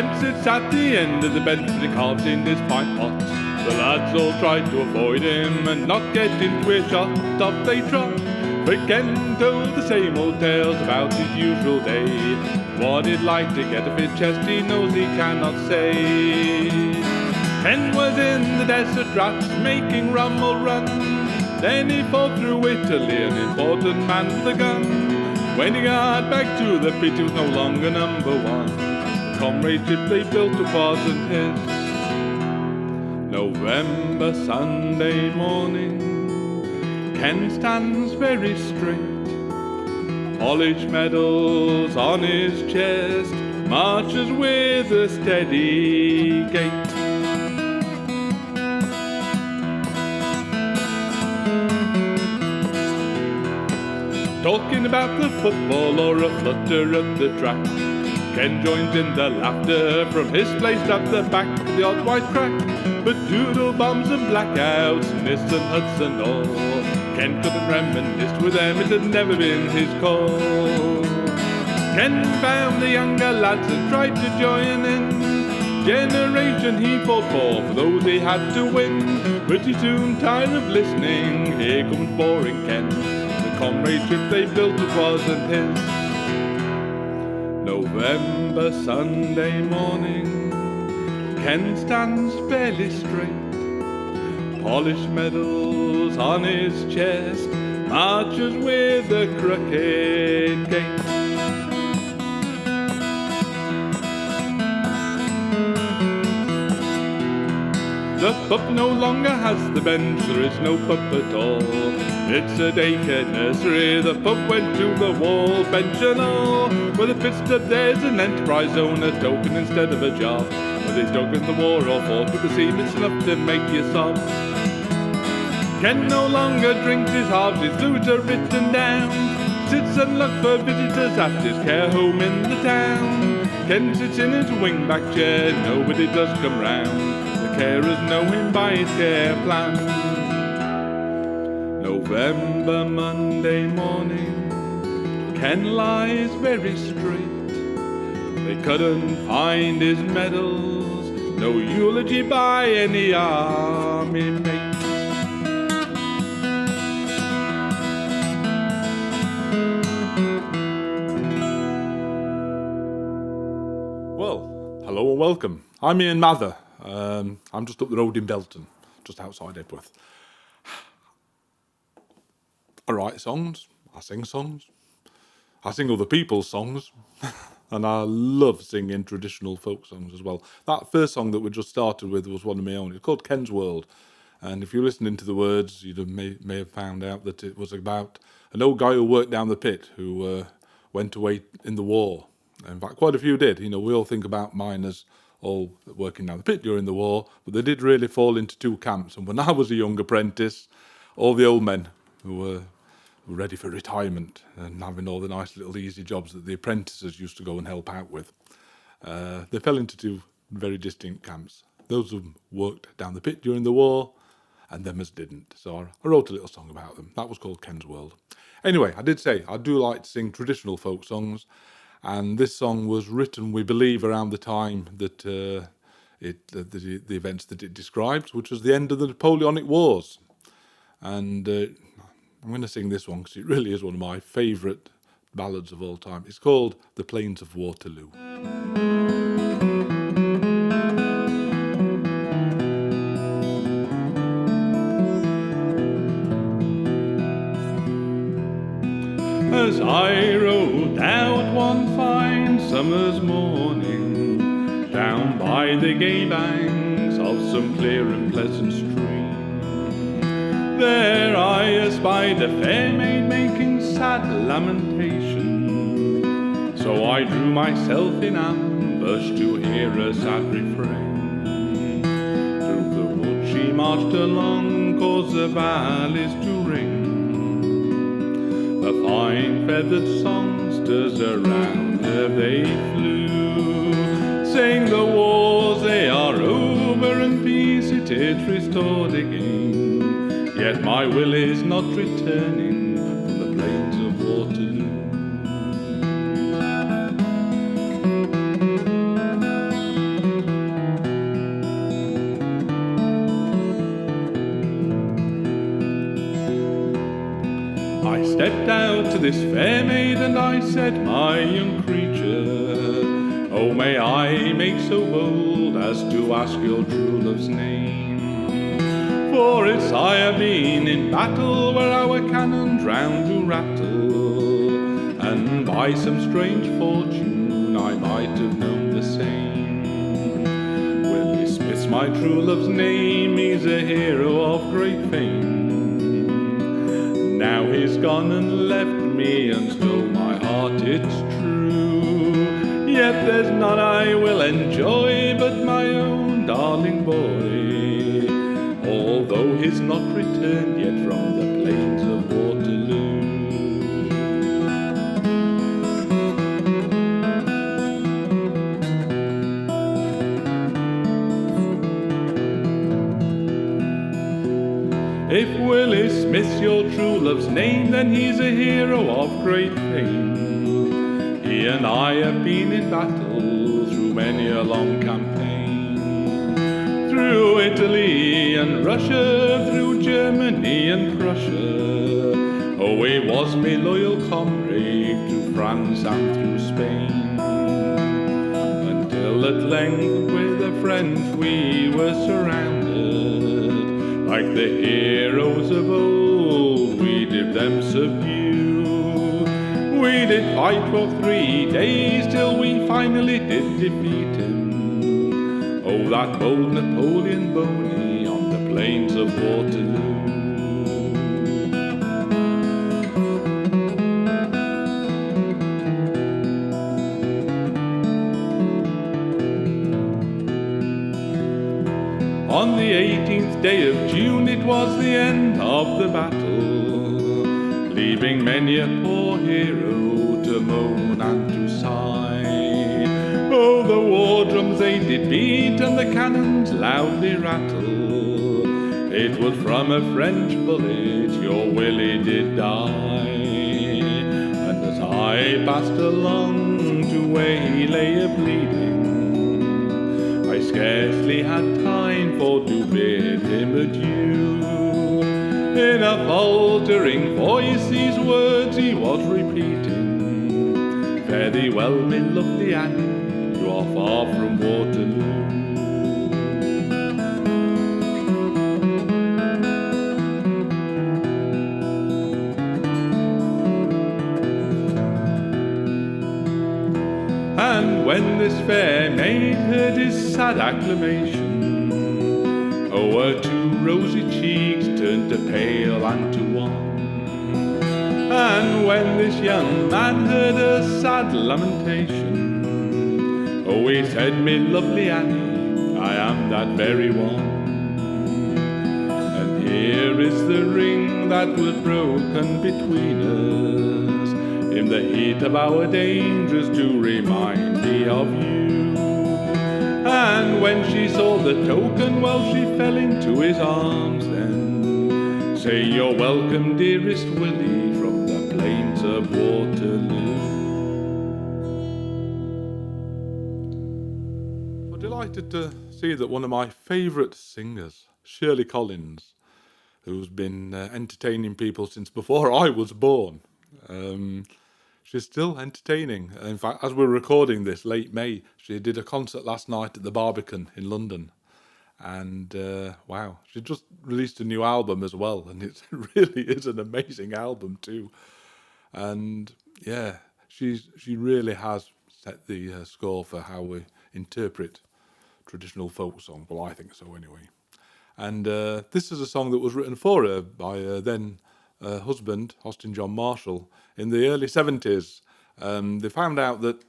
Ken sits at the end of the bench with the carved in his pint pot. The lads all try to avoid him and not get into earshot. Off they trot, but Ken told the same old tales about his usual day. What he'd like to get off his chest he knows he cannot say. Ken was in the desert rats making Rummel run. Then he fought through Italy, an important man with a gun. When he got back to the pit he was no longer number one. The comradeship they built wasn't his. November Sunday morning, Ken stands very straight, polished medals on his chest, marches with a steady gait. Talking about the football or a flutter at the track, Ken joins in the laughter from his place at the back, the odd white crack. But doodle bombs and blackouts, mists and huts and all, Ken couldn't reminisce with them, it had never been his call. Ken found the younger lads and tried to join in. Generation he fought for those he had to win. But he soon tired of listening, here comes boring Ken. The comradeship they built it wasn't his. November Sunday morning, Ken stands fairly straight, polished medals on his chest, marches with a crooked gait. The pup no longer has the bench, there is no pup at all. It's a daycare nursery, the pup went to the wall, bench and all. With a pit stop there's an enterprise zone, a token instead of a job. Where they dug in the war or fought with the seam, it's enough to make you sob. Ken no longer drinks his halves, his fluids are written down. Sits and looks for visitors at his care home in the town. Ken sits in his wing-back chair, nobody does come round. The carers know him by his care plan. November Monday morning, Ken lies very straight. They couldn't find his medals, no eulogy by any army mate. Well, hello and welcome. I'm Ian Mather. I'm just up the road in Belton, just outside Epworth. I write songs, I sing songs, I sing other people's songs, and I love singing traditional folk songs as well. That first song that we just started with was one of my own. It's called Ken's World, and if you're listening to the words, you may have found out that it was about an old guy who worked down the pit who went away in the war. In fact, quite a few did. You know, we all think about miners all working down the pit during the war, but they did really fall into two camps. And when I was a young apprentice, all the old men who were ready for retirement and having all the nice little easy jobs that the apprentices used to go and help out with, they fell into two very distinct camps. Those who worked down the pit during the war and them as didn't. So I wrote a little song about them. That was called Ken's World. Anyway, I did say I do like to sing traditional folk songs, and this song was written, we believe, around the time that the events that it describes, which was the end of the Napoleonic Wars. And I'm going to sing this one because it really is one of my favourite ballads of all time. It's called The Plains of Waterloo. As I rode out one fine summer's morning, down by the gay banks of some clear and pleasant stream, there I espied a fair maid making sad lamentation. So I drew myself in ambush to hear her sad refrain. Through the wood she marched along, caused the valleys to ring. The fine feathered songsters around her they flew, saying the wars they are over and peace it is restored again. Yet my will is not returning from the plains of Waterloo. I stepped out to this fair maid and I said, my young creature, oh, may I make so bold as to ask your true love's name? For it's I have been in battle where our cannons round do rattle, and by some strange fortune I might have known the same. Willie Smith's my true love's name, he's a hero of great fame. Now he's gone and left me, and stole my heart, it's true. Yet there's none I will enjoy but my own darling boy, although he's not returned yet from the Plains of Waterloo. If Willie Smith's your true love's name, then he's a hero of great fame. He and I have been in battle through many a long campaign, through Italy and Russia, through Germany and Prussia. Oh, he was me loyal comrade through France and through Spain, until at length with the French we were surrounded. Like the heroes of old, we did them subdue. We did fight for 3 days till we finally did defeat him. Oh, that bold Napoleon Boney on the Plains of Waterloo. On the 18th day of June it was the end of the battle, leaving many a poor hero to moan and to sigh. Oh, the war drums they did beat and the cannons loudly rattle. It was from a French bullet your Willie did die. And as I passed along to where he lay a-bleeding, I scarcely had time for to bid him adieu. In a faltering voice these words he was repeating, fare thee well, my lovely Annie, you are far from Waterloo. And when this fair maid heard his sad acclamation, oh, her 2 rosy cheeks turned to pale and to wan. And when this young man heard her sad lamentation, oh, he said, me lovely Annie, I am that very one. And here is the ring that was broken between us, in the heat of our dangers to remind me of you. And when she saw the token, well, she fell into his arms then. Say you're welcome, dearest Willie, from the Plains of Waterloo. I'm delighted to see that one of my favourite singers, Shirley Collins, who's been entertaining people since before I was born, she's still entertaining. In fact, as we're recording this, late May, she did a concert last night at the Barbican in London. And wow, she just released a new album as well. And it really is an amazing album too. And yeah, she really has set the score for how we interpret traditional folk song. Well, I think so anyway. And this is a song that was written for her by her then husband, Austin John Marshall, in the early 70s. They found out that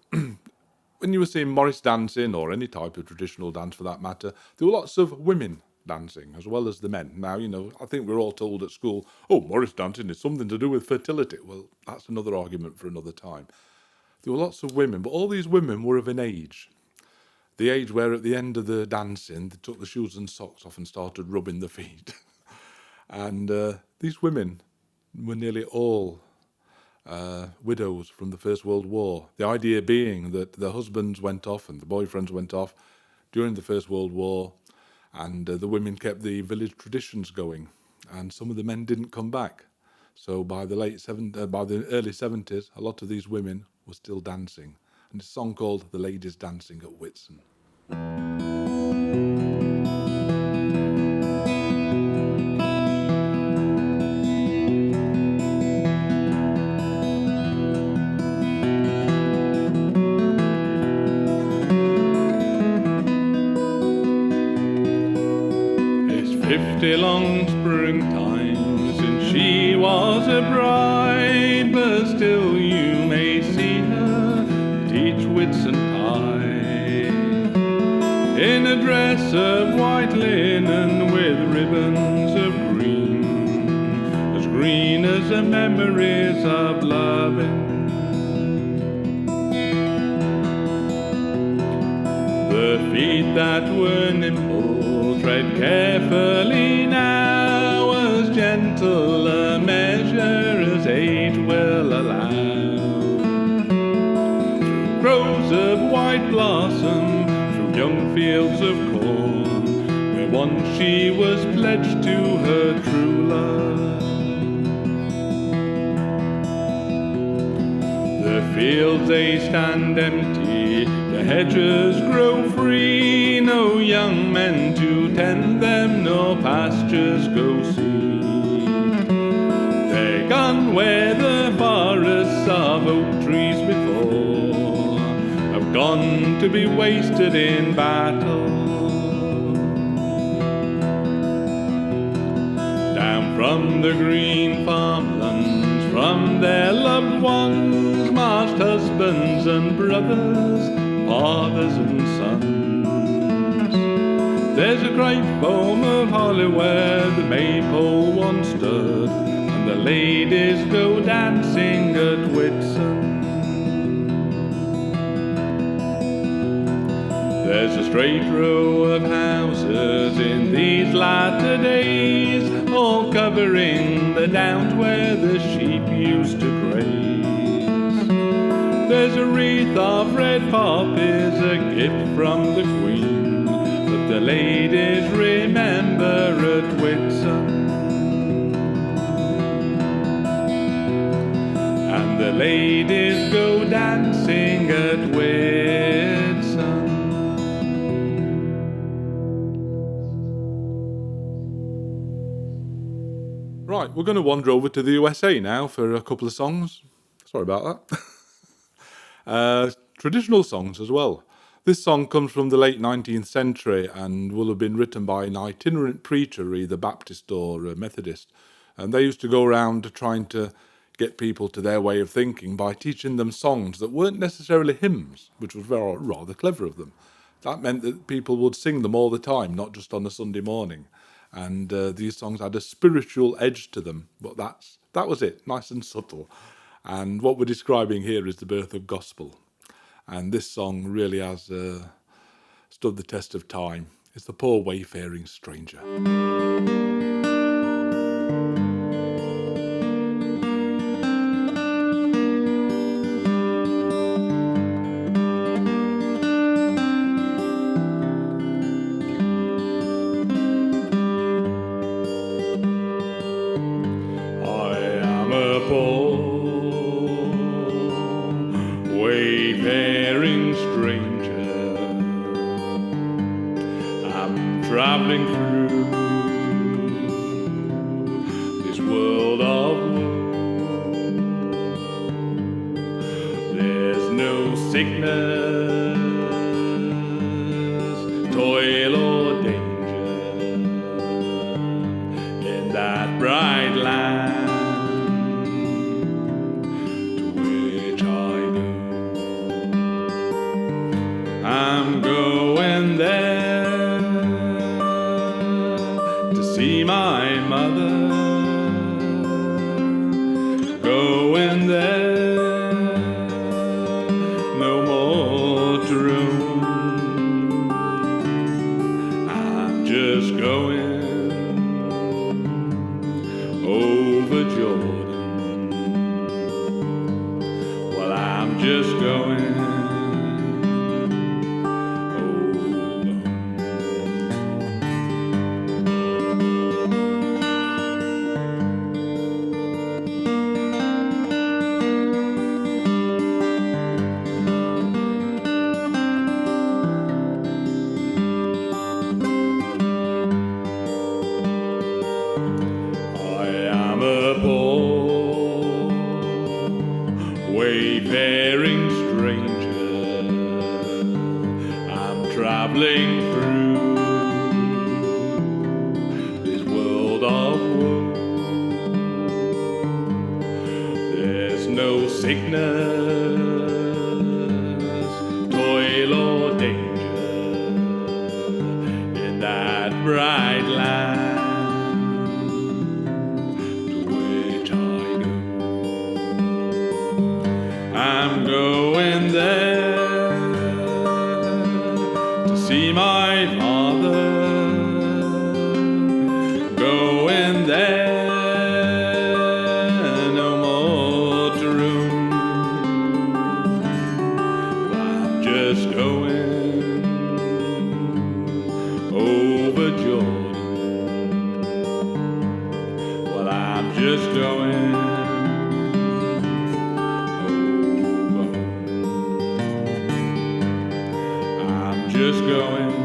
when you were seeing Morris dancing, or any type of traditional dance for that matter, there were lots of women dancing as well as the men. Now, you know, I think we're all told at school, oh, Morris dancing is something to do with fertility. Well, that's another argument for another time. There were lots of women, but all these women were of an age. The age where at the end of the dancing, they took the shoes and socks off and started rubbing the feet. And these women were nearly all widows from the First World War. The idea being that the husbands went off and the boyfriends went off during the First World War, and the women kept the village traditions going, and some of the men didn't come back. So by the early 70s, a lot of these women were still dancing. And it's a song called "The Ladies Dancing at Whitsun." It's 50 long springtime since she was a bride, but still you may see her at each Whitsuntide, in a dress of white linen with ribbons of green as the memories of loving. The feet that were nimble tread carefully now, as gentle a measure as age will allow. Through groves of white blossom, through young fields of corn, where once she was pledged to her true love. The fields they stand empty, the hedges grow free, no young men to tend them, nor pastures go see. They're gone where the forests of oak trees before have gone to be wasted in battle. Down from the green farmlands, from their loved ones, marched husbands and brothers, fathers and sons. There's a great foam of holly where the maypole once stood, and the ladies go dancing at Whitsun. There's a straight row of houses in these latter days, all covering the downs where the sheep used to graze. There's a wreath of red poppies, a gift from the Queen, that the ladies remember at Whitsun. And the ladies go dancing at Whitsun. Right, we're going to wander over to the USA now for a couple of songs. Sorry about that. Traditional songs as well. This song comes from the late 19th century and will have been written by an itinerant preacher, either Baptist or Methodist. And they used to go around trying to get people to their way of thinking by teaching them songs that weren't necessarily hymns, which was rather clever of them. That meant that people would sing them all the time, not just on a Sunday morning. And these songs had a spiritual edge to them, but that was it, nice and subtle. And what we're describing here is the birth of gospel. And this song really has stood the test of time. It's the poor wayfaring stranger. Wayfaring stranger, I'm traveling through this world of woe. There's no sickness, toil or danger in that bright land. I'm going there to see my mother, going there no more to roam. I'm just going over Jordan. Well, I'm just going travelling through this world of woe. There's no sickness, toil or danger in that bright land to which I go. I'm going there to see my father, going there no more to roam. I'm just going over Jordan. Well, I'm just going over. I'm just going over.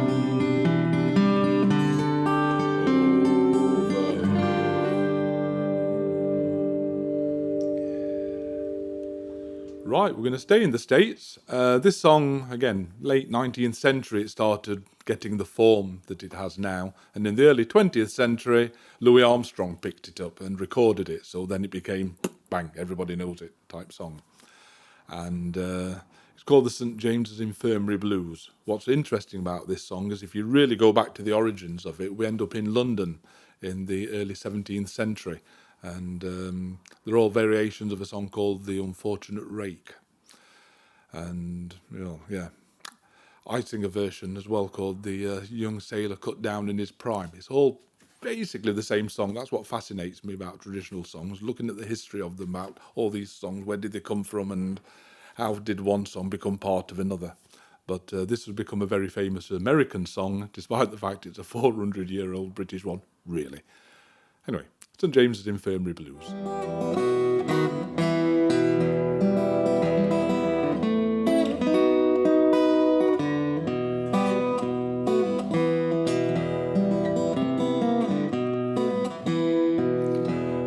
Right, we're going to stay in the States. This song, again, late 19th century, it started getting the form that it has now. And in the early 20th century, Louis Armstrong picked it up and recorded it. So then it became, bang, everybody knows it type song. And it's called the St. James's Infirmary Blues. What's interesting about this song is if you really go back to the origins of it, we end up in London in the early 17th century. And they're all variations of a song called The Unfortunate Rake. And, you know, yeah. I sing a version as well called The Young Sailor Cut Down in His Prime. It's all basically the same song. That's what fascinates me about traditional songs, looking at the history of them, about all these songs, where did they come from and how did one song become part of another. But this has become a very famous American song, despite the fact it's a 400-year-old British one, really. Anyway, St. James's Infirmary Blues.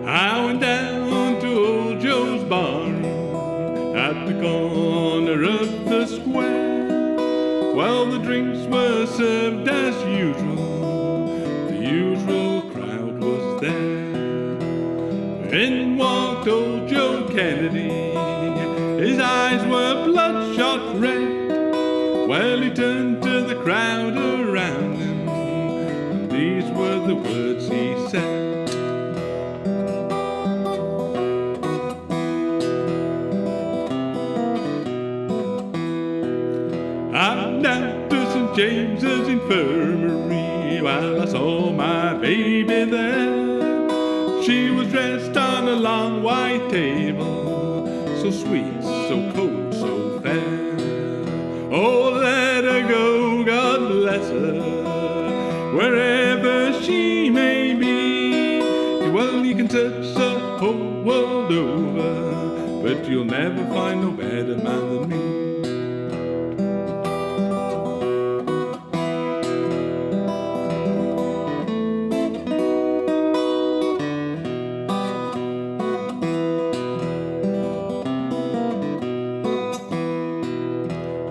I went down to old Joe's barn at the corner of the square. Well, the drinks were served as usual. The usual crowd was there. In walked old Joe Kennedy. His eyes were bloodshot red. Well, he turned to the crowd around him, and these were the words he said. I'm down to St. James's Infirmary. Well, I saw my baby there. She was dressed on a long white table, so sweet, so cold, so fair. Oh, let her go, God bless her, wherever she may be. Well, you can search the whole world over, but you'll never find no better man than me.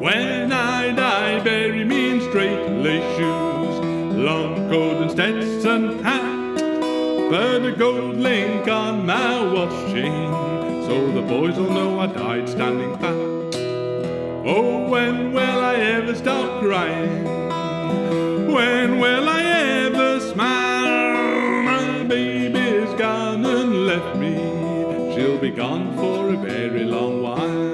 When I die, bury me in straight-laced shoes, long coat and Stetson hat, put a gold link on my watch chain, so the boys will know I died standing pat. Oh, when will I ever stop crying? When will I ever smile? My baby's gone and left me. She'll be gone for a very long while.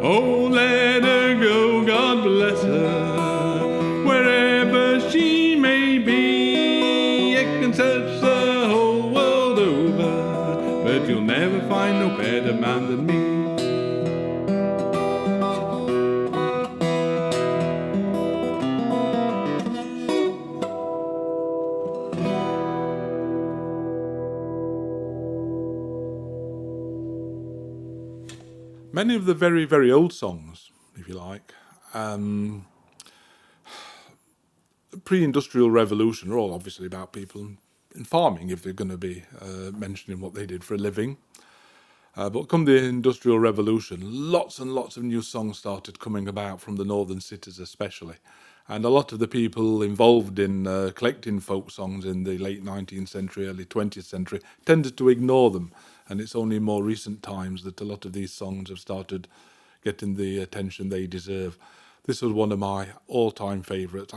Oh, let her go, God bless her, wherever she may be. You can search the whole world over, but you'll never find no better man than me. Many of the very, very old songs, if you like, pre-industrial revolution are all obviously about people in farming, if they're going to be mentioning what they did for a living. But come the Industrial Revolution, lots and lots of new songs started coming about from the northern cities especially. And a lot of the people involved in collecting folk songs in the late 19th century, early 20th century, tended to ignore them. And it's only in more recent times that a lot of these songs have started getting the attention they deserve. This was one of my all-time favourites.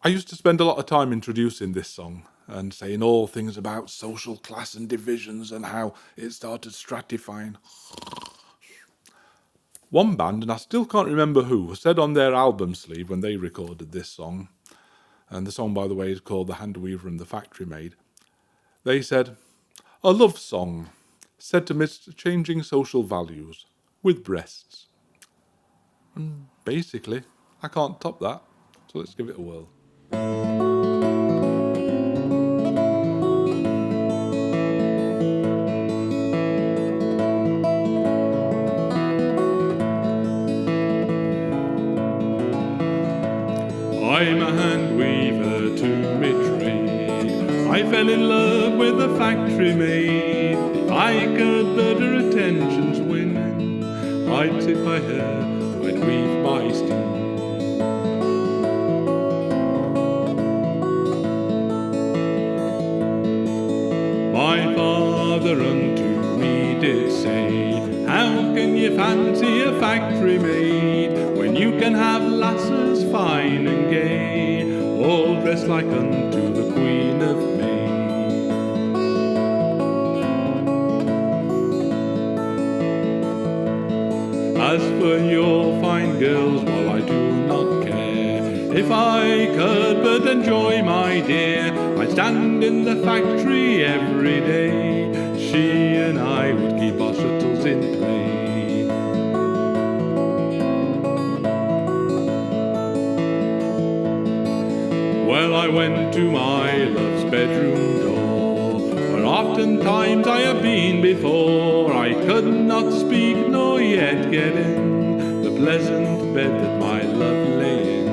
I used to spend a lot of time introducing this song and saying all things about social class and divisions and how it started stratifying. One band, and I still can't remember who, said on their album sleeve when they recorded this song, and the song, by the way, is called The Handweaver and the Factory Maid, they said, "A love song set amidst changing social values, with breasts." And basically, I can't top that, so let's give it a whirl. I'm a hand weaver to me trade. I fell in love with a factory maid. If I could but her attentions win, I'd sit by her, I'd weave by steam. My father unto me did say, how can you fancy a factory maid when you can have lasses fine and gay, all dressed like unto the Queen of May? As for your fine girls, well, I do not care. If I could but enjoy my dear, I'd stand in the factory every day. She and I would keep our shuttles in play. Well, I went to my love's bedroom door, where oftentimes I have been before. I could not speak nor yet get in the pleasant bed that my love lay in.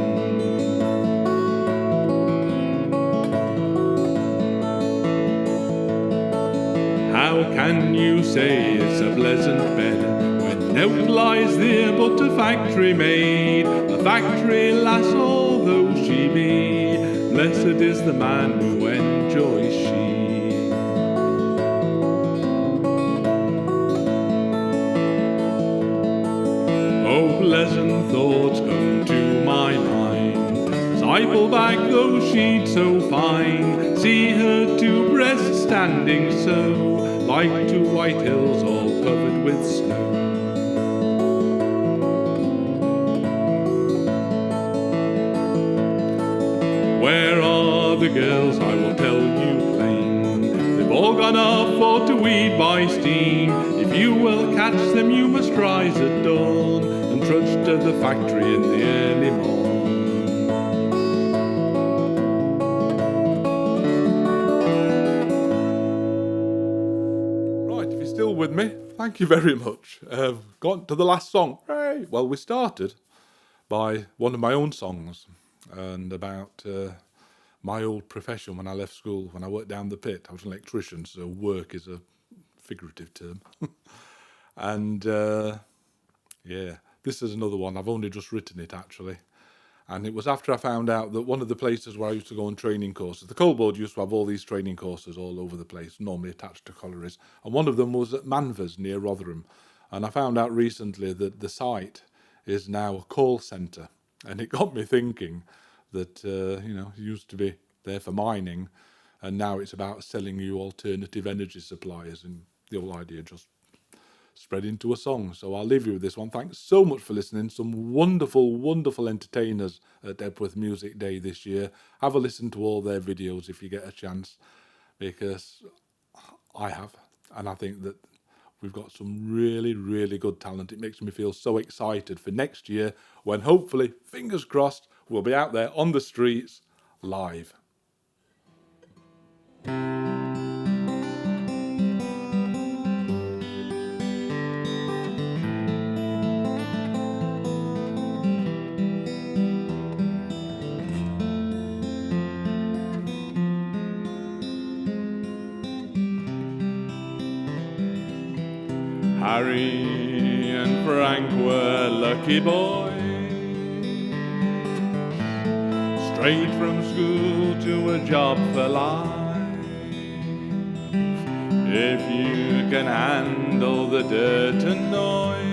How can you say it's a pleasant bed when nought lies there but a factory maid, a factory lass although she be? Blessed is the man who enjoys she. Oh, pleasant thoughts come to my mind as I pull back those sheets so fine, see her two breasts standing so, like two white hills all covered with snow. Where are the girls? I will tell you plain. They've all gone off for to weed by steam. If you will catch them, you must rise at dawn and trudge to the factory in the early morn. With me, thank you very much. Gone to the last song. Hooray! Well, we started by one of my own songs and about my old profession when I left school. When I worked down the pit, I was an electrician, so work is a figurative term. And yeah, this is another one. I've only just written it actually. And it was after I found out that one of the places where I used to go on training courses, the coal board used to have all these training courses all over the place, normally attached to collieries. And one of them was at Manvers near Rotherham. And I found out recently that the site is now a call centre. And it got me thinking that, it used to be there for mining. And now it's about selling you alternative energy suppliers. And the whole idea just spread into a song. So I'll leave you with this one. Thanks so much for listening. Some wonderful, wonderful entertainers at Epworth Music Day this year. Have a listen to all their videos if you get a chance, because I have. And I think that we've got some really, really good talent. It makes me feel so excited for next year when hopefully, fingers crossed, we'll be out there on the streets live. Harry and Frank were lucky boys, straight from school to a job for life. If you can handle the dirt and noise,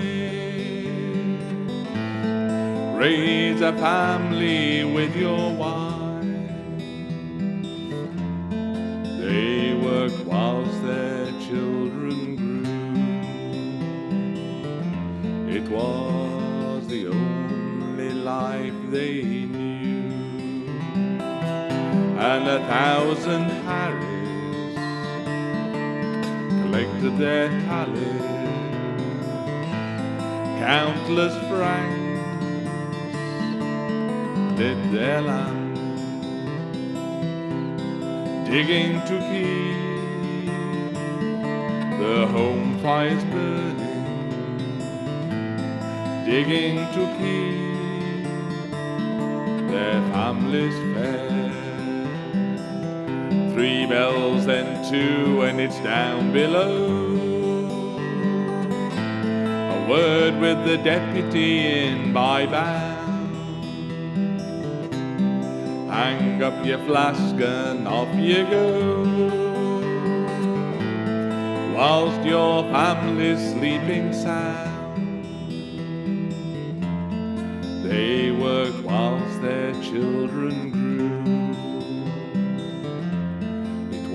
raise a family with your wife. They worked whilst their children grew. It was the only life they knew. And 1,000 Harrys collected their tallies, countless Franks lit their lamps, digging to keep the home fires burning, digging to keep their families fed. 3 bells, then 2, and it's down below. A word with the deputy in by bound. Hang up your flask and off you go, whilst your family's sleeping sound. They worked whilst their children grew.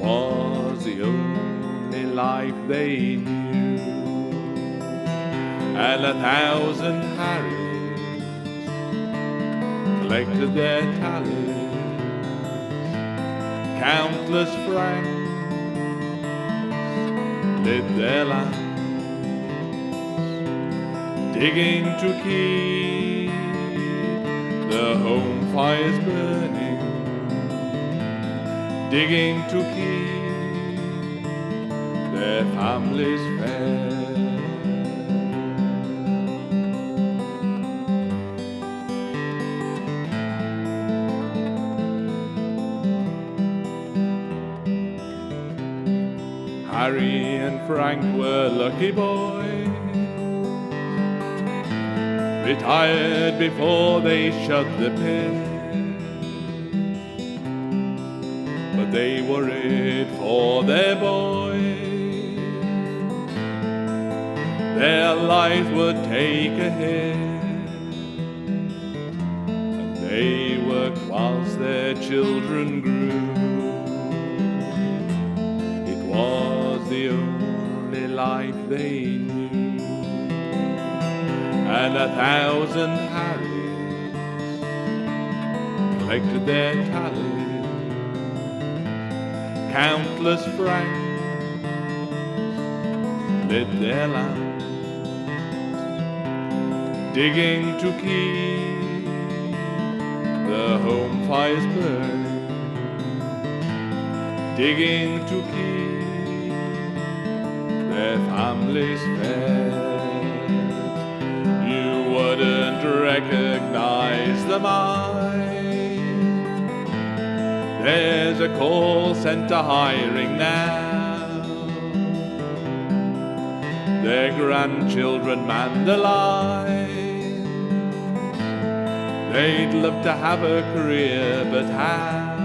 Was the only life they knew. And 1,000 Harrys collected their tallies, countless Franks lit their lamps, digging to keep the home fires burning, digging to keep their families fed. Harry and Frank were lucky boys, retired before they shut the pit. They worried for their boys. Their life would take a hit, and they worked whilst their children grew. It was the only life they knew. And 1,000 Harrys collected their tallies, countless Franks lit their lamps, digging to keep the home fires burning, digging to keep their families fed. You wouldn't recognize the mine. There's a call centre hiring now. Their grandchildren man the lines. They'd love to have a career, but how?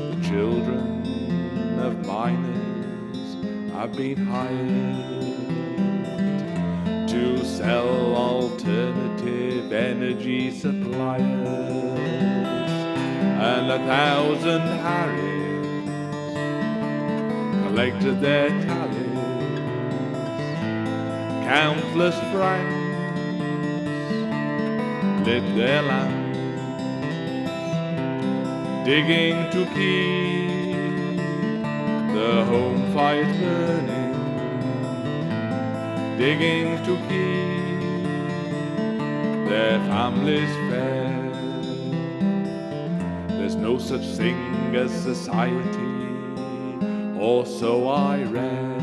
The children of miners have been hired to sell alternative energy suppliers. And 1,000 Harrys collected their tallies, countless Franks lit their lamps, digging to keep the home fires burning, digging to keep their families fed. There's no such thing as society, or so I read.